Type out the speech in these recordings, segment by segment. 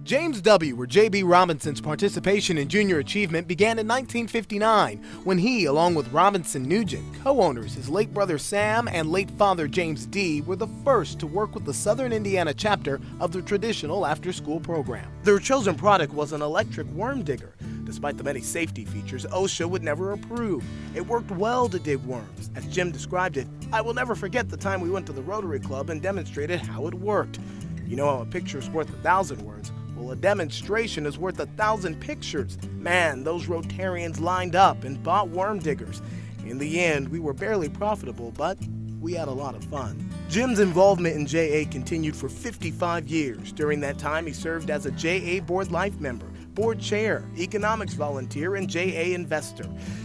James W., or J.B. Robinson's participation in junior achievement began in 1959 when he, along with Robinson Nugent, co-owners his late brother Sam and late father James D., were the first to work with the Southern Indiana chapter of the traditional after-school program. Their chosen product was an electric worm digger. Despite the many safety features OSHA would never approve, it worked well to dig worms. As Jim described it, "I will never forget the time we went to the Rotary Club and demonstrated how it worked. You know how a picture's worth 1,000 words? Well, a demonstration is worth 1,000 pictures. Man, those Rotarians lined up and bought worm diggers. In the end, we were barely profitable, but we had a lot of fun." Jim's involvement in JA continued for 55 years. During that time, he served as a JA Board Life member, board chair, economics volunteer, and JA investor.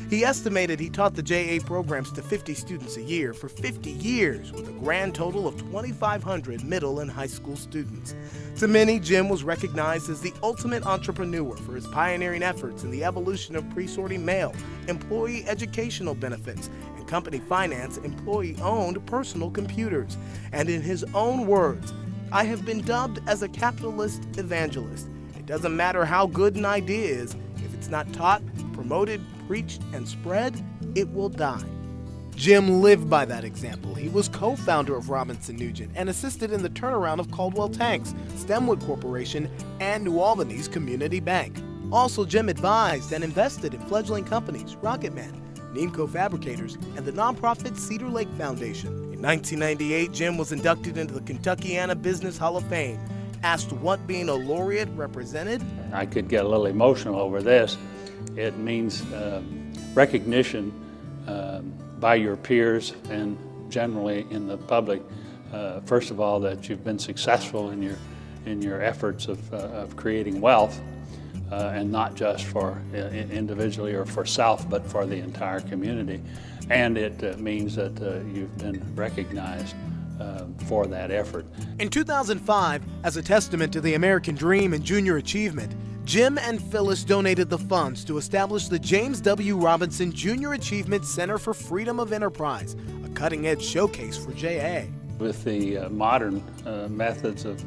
He estimated he taught the JA programs to 50 students a year for 50 years, with a grand total of 2,500 middle and high school students. To many, Jim was recognized as the ultimate entrepreneur for his pioneering efforts in the evolution of pre-sorting mail, employee educational benefits, and company finance employee-owned personal computers. And in his own words, "I have been dubbed as a capitalist evangelist. It doesn't matter how good an idea is, if it's not taught, promoted, preached, and spread, it will die." Jim lived by that example. He was co-founder of Robinson Nugent and assisted in the turnaround of Caldwell Tanks, Stemwood Corporation, and New Albany's Community Bank. Also, Jim advised and invested in fledgling companies, Rocketman, Neemco Fabricators, and the nonprofit Cedar Lake Foundation. In 1998, Jim was inducted into the Kentuckiana Business Hall of Fame. Asked what being a laureate represented, I could get a little emotional over this. It means recognition by your peers and generally in the public. First of all, that you've been successful in your efforts of creating wealth, and not just for individually or for self, but for the entire community. And it means that you've been recognized for that effort. In 2005, as a testament to the American dream and junior achievement, Jim and Phyllis donated the funds to establish the James W. Robinson Junior Achievement Center for Freedom of Enterprise, a cutting-edge showcase for JA. With the modern methods of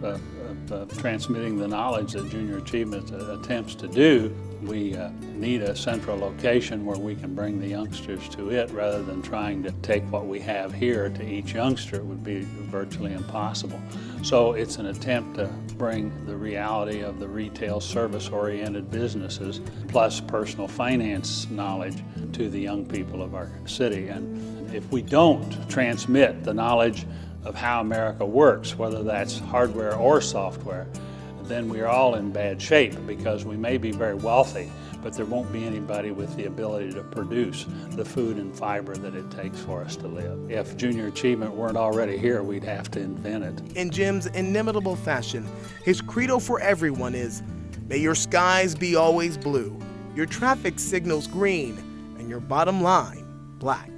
transmitting the knowledge that Junior Achievement attempts to do, we need a central location where we can bring the youngsters to it rather than trying to take what we have here to each youngster. It would be virtually impossible. So it's an attempt to bring the reality of the retail service-oriented businesses plus personal finance knowledge to the young people of our city. And if we don't transmit the knowledge of how America works, whether that's hardware or software, then we're all in bad shape because we may be very wealthy, but there won't be anybody with the ability to produce the food and fiber that it takes for us to live. If junior achievement weren't already here, we'd have to invent it. In Jim's inimitable fashion, his credo for everyone is, "May your skies be always blue, your traffic signals green, and your bottom line black."